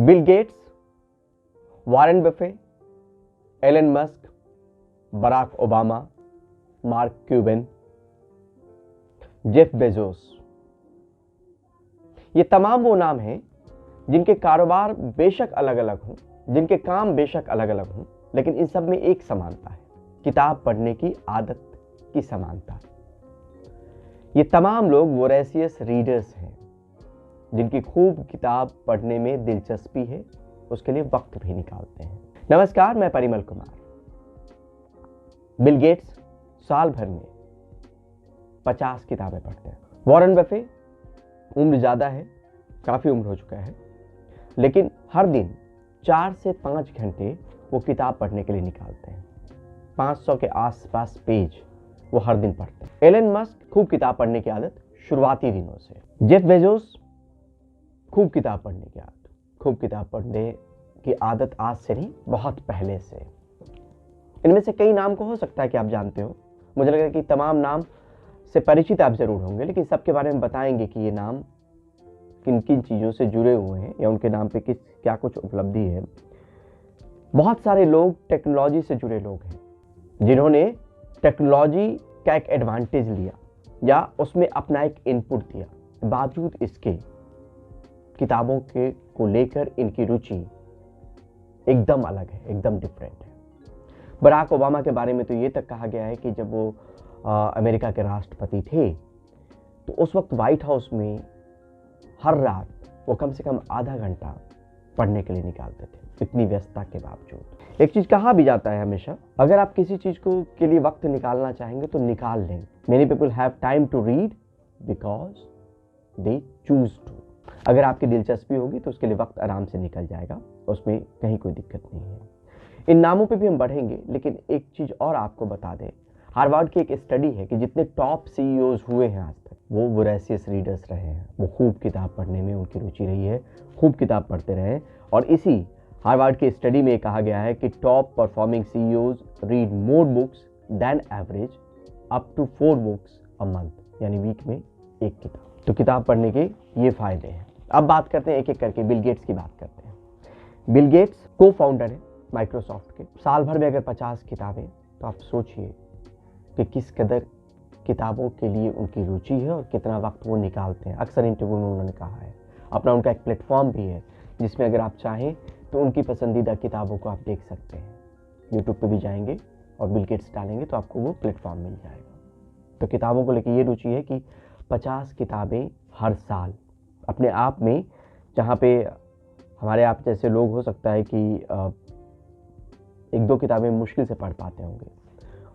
Bill Gates, Warren Buffett, Elon Musk, Barack Obama, Mark Cuban, Jeff Bezos, ये तमाम वो नाम हैं जिनके कारोबार बेशक अलग अलग हों, जिनके काम बेशक अलग अलग हों, लेकिन इन सब में एक समानता है, किताब पढ़ने की आदत की समानता। ये तमाम लोग वोरेशियस रीडर्स हैं जिनकी खूब किताब पढ़ने में दिलचस्पी है, उसके लिए वक्त भी निकालते हैं। नमस्कार, मैं परिमल कुमार। बिल गेट्स साल भर में 50 किताबें पढ़ते हैं। वॉरेन बफे उम्र ज़्यादा है, काफ़ी उम्र हो चुका है, लेकिन हर दिन 4 से 5 घंटे वो किताब पढ़ने के लिए निकालते हैं। 500 के आसपास पेज वो हर दिन पढ़ते हैं। एलन मस्क खूब किताब पढ़ने की आदत शुरुआती दिनों से। जेफ बेजोस खूब किताब पढ़ने की आदत, खूब किताब पढ़ने की आदत आज से नहीं, बहुत पहले से। इनमें से कई नाम को हो सकता है कि आप जानते हो, मुझे लगा कि तमाम नाम से परिचित आप जरूर होंगे, लेकिन सबके बारे में बताएंगे कि ये नाम किन किन चीज़ों से जुड़े हुए हैं या उनके नाम पे क्या कुछ उपलब्धि है। बहुत सारे लोग टेक्नोलॉजी से जुड़े लोग हैं जिन्होंने टेक्नोलॉजी का एक एडवांटेज लिया या उसमें अपना एक इनपुट दिया। बावजूद इसके किताबों के को लेकर इनकी रुचि एकदम अलग है, एकदम डिफरेंट है। बराक ओबामा के बारे में तो ये तक कहा गया है कि जब वो अमेरिका के राष्ट्रपति थे तो उस वक्त व्हाइट हाउस में हर रात वो कम से कम आधा घंटा पढ़ने के लिए निकालते थे, इतनी व्यस्तता के बावजूद। एक चीज कहा भी जाता है हमेशा, अगर आप किसी चीज को के लिए वक्त निकालना चाहेंगे तो निकाल लें। Many people have time to read because they choose to. अगर आपकी दिलचस्पी होगी तो उसके लिए वक्त आराम से निकल जाएगा, उसमें कहीं कोई दिक्कत नहीं है। इन नामों पे भी हम बढ़ेंगे, लेकिन एक चीज और आपको बता दें, हार्वर्ड की एक स्टडी है कि जितने टॉप सीईओज हुए हैं आज तक, वो वोरेशियस रीडर्स रहे हैं। वो खूब किताब पढ़ने में उनकी रुचि रही है, खूब किताब पढ़ते रहे। और इसी हार्वर्ड की स्टडी में कहा गया है कि top performing CEOs read more books than average, up to 4 books a month, यानी वीक में एक किताब। तो किताब पढ़ने के ये फायदे हैं। अब बात करते हैं एक एक करके, बिल गेट्स की बात करते हैं। बिल गेट्स को फाउंडर है माइक्रोसॉफ्ट के। साल भर में अगर 50 किताबें, तो आप सोचिए कि किस कदर किताबों के लिए उनकी रुचि है और कितना वक्त वो निकालते हैं। अक्सर इंटरव्यू में उन्होंने कहा है, अपना उनका एक प्लेटफॉर्म भी है जिसमें अगर आप चाहें तो उनकी पसंदीदा किताबों को आप देख सकते हैं। यूट्यूब पे भी जाएंगे और बिल गेट्स डालेंगे तो आपको वो प्लेटफॉर्म मिल जाएगा। तो किताबों को लेकर ये रुचि है कि 50 किताबें हर साल अपने आप में, जहाँ पे हमारे आप जैसे लोग हो सकता है कि 1-2 किताबें मुश्किल से पढ़ पाते होंगे,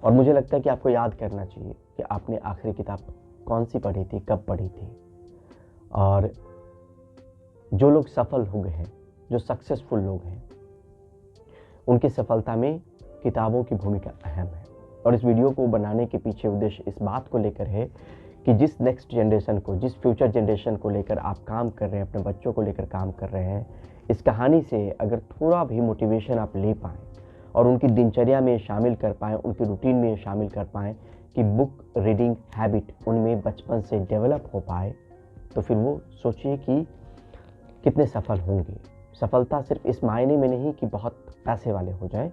और मुझे लगता है कि आपको याद करना चाहिए कि आपने आखिरी किताब कौन सी पढ़ी थी, कब पढ़ी थी। और जो लोग सफल हो गए हैं, जो सक्सेसफुल लोग हैं, उनकी सफलता में किताबों की भूमिका अहम है। और इस वीडियो को बनाने के पीछे उद्देश्य इस बात को लेकर है कि जिस नेक्स्ट जनरेशन को, जिस फ्यूचर जनरेशन को लेकर आप काम कर रहे हैं, अपने बच्चों को लेकर काम कर रहे हैं, इस कहानी से अगर थोड़ा भी मोटिवेशन आप ले पाएँ और उनकी दिनचर्या में शामिल कर पाएँ, उनकी रूटीन में शामिल कर पाएँ कि बुक रीडिंग हैबिट उनमें बचपन से डेवलप हो पाए, तो फिर वो सोचिए कि कितने सफल होंगे। सफलता सिर्फ इस मायने में नहीं कि बहुत पैसे वाले हो जाएं,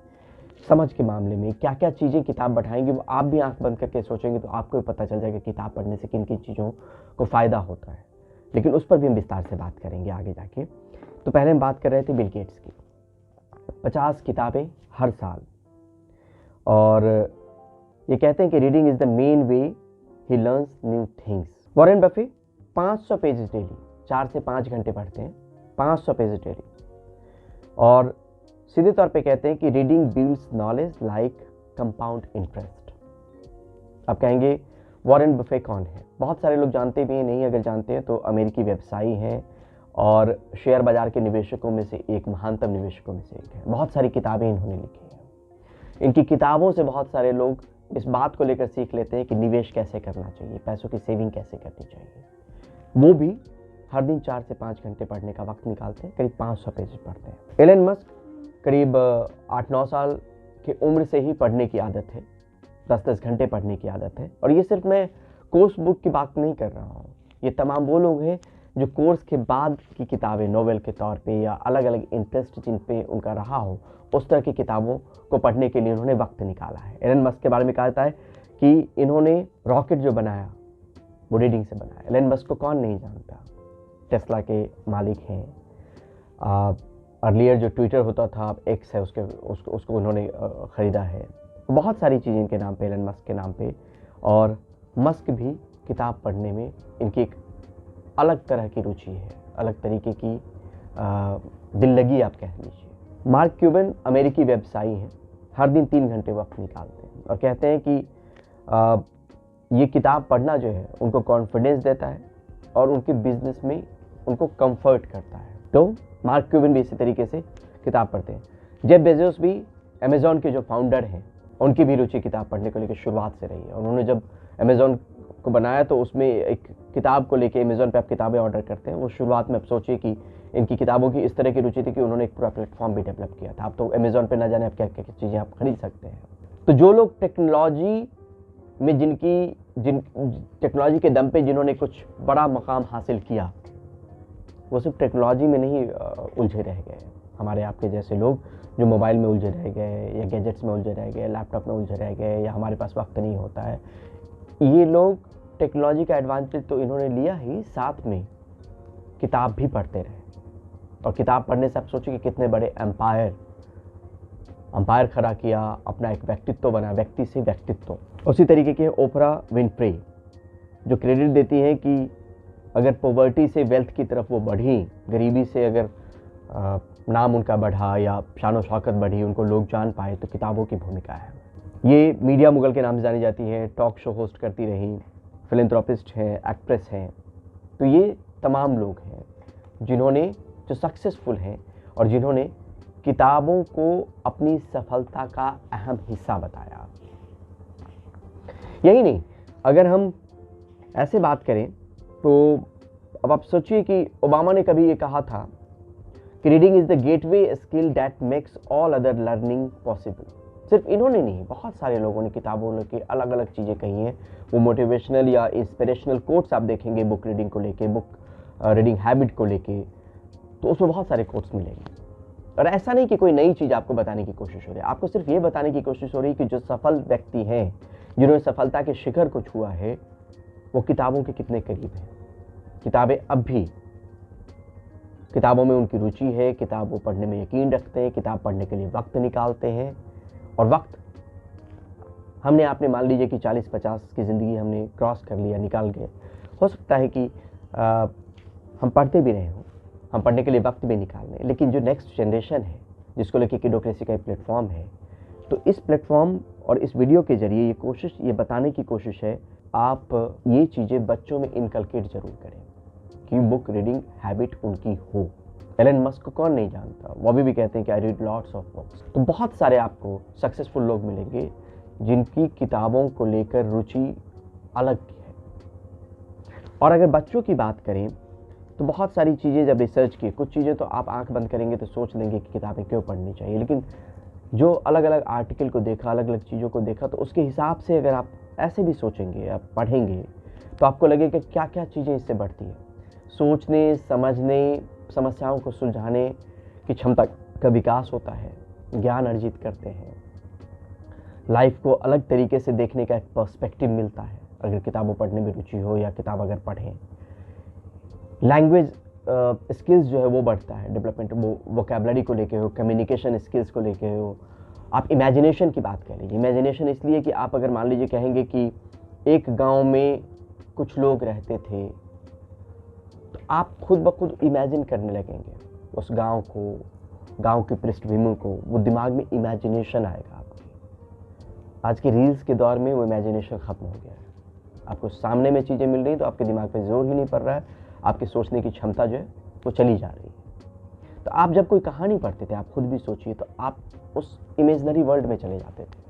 समझ के मामले में क्या क्या चीज़ें किताब बढ़ाएंगी वो आप भी आंख बंद करके सोचेंगे तो आपको भी पता चल जाएगा किताब पढ़ने से किन किन चीज़ों को फ़ायदा होता है। लेकिन उस पर भी हम विस्तार से बात करेंगे आगे जाके। तो पहले हम बात कर रहे थे बिल गेट्स की। 50 किताबें हर साल, और ये कहते हैं कि reading is the main way he learns new things. Warren Buffett 500 pages daily, 4 से 5 घंटे पढ़ते हैं, 500 पेजेस डेली। और सीधे तौर पे कहते हैं कि reading builds knowledge like compound interest. अब कहेंगे वॉरेन बफे कौन है? बहुत सारे लोग जानते भी हैं, नहीं अगर जानते हैं तो अमेरिकी व्यवसायी हैं और शेयर बाजार के निवेशकों में से एक, महानतम निवेशकों में से एक है। बहुत सारी किताबें इन्होंने लिखी हैं। इनकी किताबों से बहुत सारे लोग इस बात को लेकर सीख लेते हैं कि निवेश कैसे करना चाहिए, पैसों की सेविंग कैसे करनी चाहिए। वो भी हर दिन 4 से 5 घंटे पढ़ने का वक्त निकालते हैं, करीब 500 पेज पढ़ते हैं। एलन मस्क करीब 8-9 साल की उम्र से ही पढ़ने की आदत है, 10-10 घंटे पढ़ने की आदत है। और ये सिर्फ मैं कोर्स बुक की बात नहीं कर रहा हूँ, ये तमाम वो लोग हैं जो कोर्स के बाद की किताबें नोवेल के तौर पे या अलग अलग इंटरेस्ट जिन पे उनका रहा हो, उस तरह की किताबों को पढ़ने के लिए उन्होंने वक्त निकाला है। एलन मस्क के बारे में कहा जाता है कि इन्होंने रॉकेट जो बनाया वो रीडिंग से बनाया। एलन मस्क को कौन नहीं जानता, टेस्ला के मालिक हैं। अर्लियर जो ट्विटर होता था, अब एक्स है, उसको उन्होंने ख़रीदा है। बहुत सारी चीज़ें इनके नाम पे, एलन मस्क के नाम पे। और मस्क भी किताब पढ़ने में इनकी एक अलग तरह की रुचि है, अलग तरीके की दिल लगी आप कह लीजिए। मार्क क्यूबन अमेरिकी व्यवसायी हैं, हर दिन 3 घंटे वक्त निकालते हैं और कहते हैं कि ये किताब पढ़ना जो है उनको कॉन्फिडेंस देता है और उनके बिजनेस में उनको कंफर्ट करता है। तो मार्क क्यूबन भी इसी तरीके से किताब पढ़ते हैं। जेफ बेजोस भी अमेज़ॉन के जो फाउंडर हैं, उनकी भी रुचि किताब पढ़ने को लेकर शुरुआत से रही है। उन्होंने जब अमेज़ॉन को बनाया तो उसमें एक किताब को लेके, अमेज़ॉन पे आप किताबें ऑर्डर करते हैं, वो शुरुआत में आप सोचिए कि इनकी किताबों की इस तरह की रुचि थी कि उन्होंने एक पूरा प्लेटफॉर्म भी डेवलप किया था। आप तो अमेज़ॉन पे ना जाने आप क्या क्या चीज़ें आप खरीद सकते हैं। तो जो लोग टेक्नोलॉजी में टेक्नोलॉजी के दम पे जिन्होंने कुछ बड़ा मकाम हासिल किया, वो सिर्फ टेक्नोलॉजी में नहीं उलझे रह गए। हमारे आपके जैसे लोग जो मोबाइल में उलझे रह गए या गैजेट्स में उलझे रह गए, लैपटॉप में उलझे रह गए, या हमारे पास वक्त नहीं होता है, ये लोग टेक्नोलॉजी का एडवांटेज तो इन्होंने लिया ही, साथ में किताब भी पढ़ते रहे। और किताब पढ़ने से आप सोचिए कि कितने बड़े एम्पायर खड़ा किया, अपना एक व्यक्तित्व बना, व्यक्ति से व्यक्तित्व। उसी तरीके के ओपरा विनफ्रे जो क्रेडिट देती हैं कि अगर पॉवर्टी से वेल्थ की तरफ वो बढ़ी, गरीबी से अगर नाम उनका बढ़ा या शान शौकत बढ़ी, उनको लोग जान पाए, तो किताबों की भूमिका है। ये मीडिया मुगल के नाम से जानी जाती हैं, टॉक शो होस्ट करती रही, फिलैंथ्रोपिस्ट हैं, एक्ट्रेस हैं। तो ये तमाम लोग हैं जिन्होंने, जो सक्सेसफुल हैं और जिन्होंने किताबों को अपनी सफलता का अहम हिस्सा बताया। यही नहीं, अगर हम ऐसे बात करें तो अब आप सोचिए कि ओबामा ने कभी ये कहा था कि reading is the gateway skill that makes all other learning possible. सिर्फ इन्होंने नहीं, बहुत सारे लोगों ने किताबों की अलग अलग चीज़ें कही हैं। वो मोटिवेशनल या इंस्पिरेशनल कोट्स आप देखेंगे बुक रीडिंग को लेके, बुक रीडिंग हैबिट को लेके, तो उसमें बहुत सारे कोट्स मिलेंगे। और ऐसा नहीं कि कोई नई चीज़ आपको बताने की कोशिश हो रही है, आपको सिर्फ ये बताने की कोशिश हो रही है कि जो सफल व्यक्ति हैं, जिन्होंने सफलता के शिखर को छुआ है, वो किताबों के कितने करीब हैं। किताबें अब भी, किताबों में उनकी रुचि है, किताब वो पढ़ने में यकीन रखते हैं, किताब पढ़ने के लिए वक्त निकालते हैं। और वक्त हमने, आपने मान लीजिए कि 40-50 की ज़िंदगी हमने क्रॉस कर लिया, निकाल गए, हो सकता है कि हम पढ़ते भी रहे हों, हम पढ़ने के लिए वक्त भी निकाल लें। लेकिन जो नेक्स्ट जनरेशन है, जिसको लेकर किडोक्रेसी का एक प्लेटफॉर्म है, तो इस प्लेटफॉर्म और इस वीडियो के जरिए ये बताने की कोशिश है, आप ये चीज़ें बच्चों में इनकलकेट जरूर करें कि बुक रीडिंग हैबिट उनकी हो। एलन मस्क को कौन नहीं जानता, वो भी कहते हैं कि I read lots of books. तो बहुत सारे आपको सक्सेसफुल लोग मिलेंगे जिनकी किताबों को लेकर रुचि अलग की है। और अगर बच्चों की बात करें तो बहुत सारी चीज़ें जब रिसर्च की, कुछ चीज़ें तो आप आंख बंद करेंगे तो सोच लेंगे कि किताबें क्यों पढ़नी चाहिए, लेकिन जो अलग अलग आर्टिकल को देखा, अलग अलग चीज़ों को देखा, तो उसके हिसाब से अगर आप ऐसे भी सोचेंगे, आप पढ़ेंगे, तो आपको लगेगा कि क्या क्या चीज़ें इससे बढ़ती हैं। सोचने, समझने, समस्याओं को सुलझाने की क्षमता का विकास होता है, ज्ञान अर्जित करते हैं, लाइफ को अलग तरीके से देखने का एक पर्सपेक्टिव मिलता है अगर किताबों पढ़ने में रुचि हो या किताब अगर पढ़ें। लैंग्वेज स्किल्स जो है वो बढ़ता है, डेवलपमेंट, वो वोकैबुलरी को लेके हो, कम्युनिकेशन स्किल्स को लेके हो। आप इमेजिनेशन की बात कर लीजिए। इमेजिनेशन इसलिए कि आप अगर मान लीजिए कहेंगे कि एक गांव में कुछ लोग रहते थे, तो आप खुद ब खुद इमेजिन करने लगेंगे उस गांव को, गांव की पृष्ठभूमि को, वो दिमाग में इमेजिनेशन आएगा आपके। आज के रील्स के दौर में वो इमेजिनेशन ख़त्म हो गया है। आपको सामने में चीज़ें मिल रही, तो आपके दिमाग पे जोर ही नहीं पड़ रहा है, आपकी सोचने की क्षमता जो है वो चली जा रही है। तो आप जब कोई कहानी पढ़ते थे, आप खुद भी सोचिए, तो आप उस इमेजिनरी वर्ल्ड में चले जाते थे,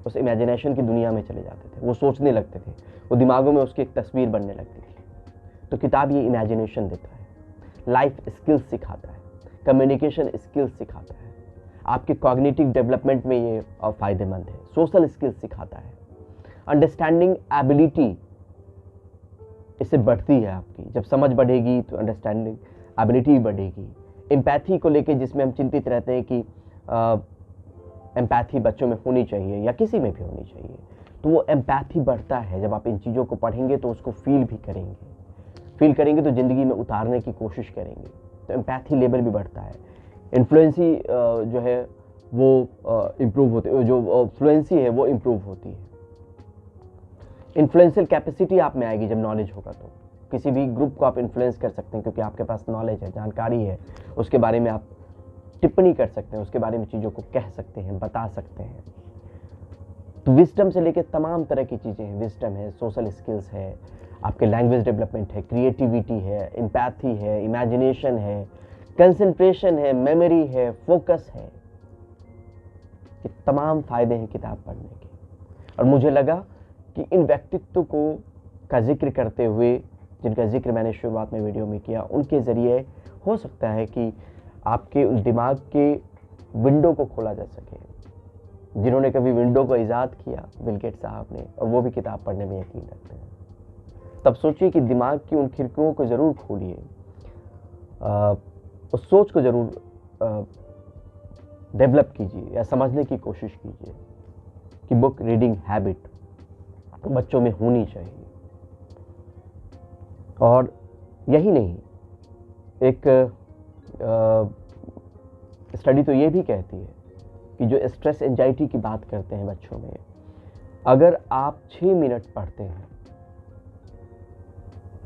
उस इमेजिनेशन की दुनिया में चले जाते थे, वो सोचने लगते थे, वो दिमागों में उसकी एक तस्वीर बनने लगती थी। तो किताब ये इमेजिनेशन देता है, लाइफ स्किल्स सिखाता है, कम्युनिकेशन स्किल्स सिखाता है, आपके कॉग्निटिव डेवलपमेंट में ये फ़ायदेमंद है, सोशल स्किल्स सिखाता है, अंडरस्टैंडिंग एबिलिटी इससे बढ़ती है आपकी। जब समझ बढ़ेगी तो अंडरस्टैंडिंग एबिलिटी बढ़ेगी। एम्पैथी को लेके जिसमें हम चिंतित रहते हैं कि एम्पैथी बच्चों में होनी चाहिए या किसी में भी होनी चाहिए, तो वो एम्पैथी बढ़ता है जब आप इन चीज़ों को पढ़ेंगे तो उसको फील भी करेंगे तो ज़िंदगी में उतारने की कोशिश करेंगे, तो एम्पैथी लेवल भी बढ़ता है। इन्फ्लुएंसी जो है वो इम्प्रूव होती है, जो फ्लुएंसी है वो इम्प्रूव होती है। इन्फ्लुएंशियल कैपेसिटी आप में आएगी जब नॉलेज होगा, तो किसी भी ग्रुप को आप इन्फ्लुएंस कर सकते हैं क्योंकि आपके पास नॉलेज है, जानकारी है, उसके बारे में आप टिप्पणी कर सकते हैं, उसके बारे में चीज़ों को कह सकते हैं, बता सकते हैं। तो विजडम से लेकर तमाम तरह की चीज़ें हैं। विजडम है, सोशल स्किल्स है, आपके लैंग्वेज डेवलपमेंट है, क्रिएटिविटी है, एम्पैथी है, इमेजिनेशन है, कंसंट्रेशन है, मेमोरी है, फोकस है। ये तमाम फायदे हैं किताब पढ़ने के। और मुझे लगा कि इन व्यक्तित्व का जिक्र करते हुए, जिनका जिक्र मैंने शुरुआत में वीडियो में किया, उनके ज़रिए हो सकता है कि आपके उस दिमाग के विंडो को खोला जा सके। जिन्होंने कभी विंडो को ईजाद किया, बिल गेट्स साहब ने, और वो भी किताब पढ़ने में यकीन रखते हैं। तब सोचिए कि दिमाग की उन खिड़कियों को ज़रूर खोलिए, उस सोच को ज़रूर डेवलप कीजिए या समझने की कोशिश कीजिए कि बुक रीडिंग हैबिट बच्चों में होनी चाहिए। और यही नहीं, एक स्टडी तो ये भी कहती है कि जो स्ट्रेस एंजाइटी की बात करते हैं बच्चों में, अगर आप 6 मिनट पढ़ते हैं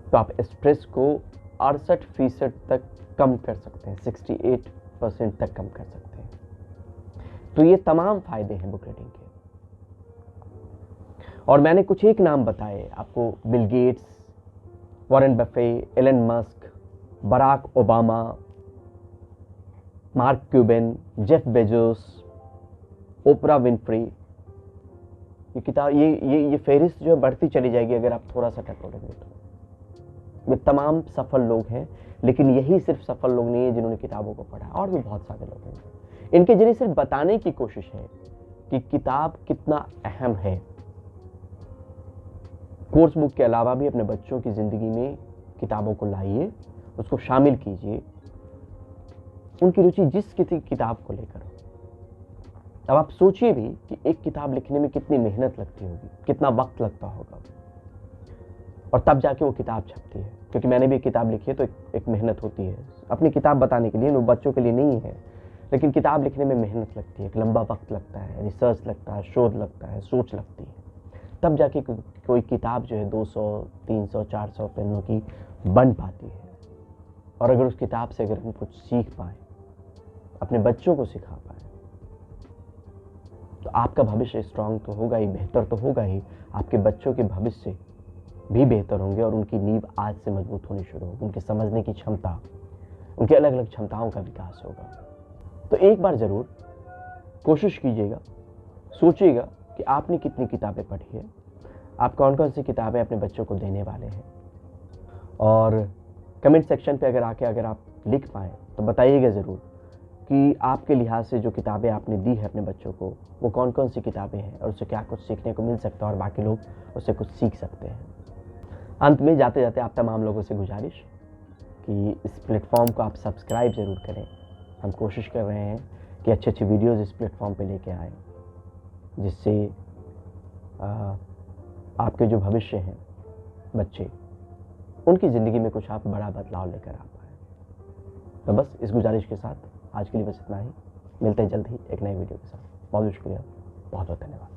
तो आप स्ट्रेस को 68% तक कम कर सकते हैं, 68% तक कम कर सकते हैं। तो ये तमाम फायदे हैं बुक रीडिंग के। और मैंने कुछ एक नाम बताए आपको, Bill Gates, Warren Buffett, Elon Musk, Barack Obama, Mark Cuban, Jeff Bezos, Oprah Winfrey. ये किताब ये फहरिस्त जो है बढ़ती चली जाएगी अगर आप थोड़ा सा टटोलेंगे तो। ये तमाम सफल लोग हैं, लेकिन यही सिर्फ सफल लोग नहीं है जिन्होंने किताबों को पढ़ा, और भी बहुत सारे लोग हैं। इनके जरिए सिर्फ बताने की कोशिश है कि किताब कितना अहम है। कोर्स बुक के अलावा भी अपने बच्चों की ज़िंदगी में किताबों को लाइए, उसको शामिल कीजिए, उनकी रुचि जिस किसी किताब को लेकर हो। अब आप सोचिए भी कि एक किताब लिखने में कितनी मेहनत लगती होगी, कितना वक्त लगता होगा, और तब जाके वो किताब छपती है। क्योंकि मैंने भी एक किताब लिखी है तो एक मेहनत होती है अपनी किताब बताने के लिए, वो बच्चों के लिए नहीं है, लेकिन किताब लिखने में मेहनत लगती है, एक लंबा वक्त लगता है, रिसर्च लगता है, शोध लगता है, सोच लगती है, तब जाके कोई किताब जो है 200, 300, 400 पन्नों की बन पाती है। और अगर उस किताब से अगर हम कुछ सीख पाए, अपने बच्चों को सिखा पाए, तो आपका भविष्य स्ट्रांग तो होगा ही, बेहतर तो होगा ही, आपके बच्चों के भविष्य भी बेहतर होंगे और उनकी नींव आज से मजबूत होनी शुरू होगी। उनके समझने की क्षमता, उनकी अलग अलग क्षमताओं का विकास होगा। तो एक बार ज़रूर कोशिश कीजिएगा, सोचिएगा कि आपने कितनी किताबें पढ़ी है, आप कौन कौन सी किताबें अपने बच्चों को देने वाले हैं, और कमेंट सेक्शन पे अगर आप लिख पाएँ तो बताइएगा ज़रूर कि आपके लिहाज से जो किताबें आपने दी है अपने बच्चों को, वो कौन कौन सी किताबें हैं और उससे क्या कुछ सीखने को मिल सकता है और बाकी लोग उससे कुछ सीख सकते हैं। अंत में जाते जाते आप तमाम लोगों से गुजारिश कि इस प्लेटफॉर्म को आप सब्सक्राइब ज़रूर करें। हम कोशिश कर रहे हैं कि अच्छी अच्छी वीडियोज़ इस प्लेटफॉर्म पे लेके आएँ, जिससे आपके जो भविष्य हैं बच्चे, उनकी ज़िंदगी में कुछ आप बड़ा बदलाव लेकर आ पाएँ। तो बस इस गुजारिश के साथ आज के लिए बस इतना ही। मिलते हैं जल्द ही एक नई वीडियो के साथ। बहुत शुक्रिया, बहुत बहुत धन्यवाद।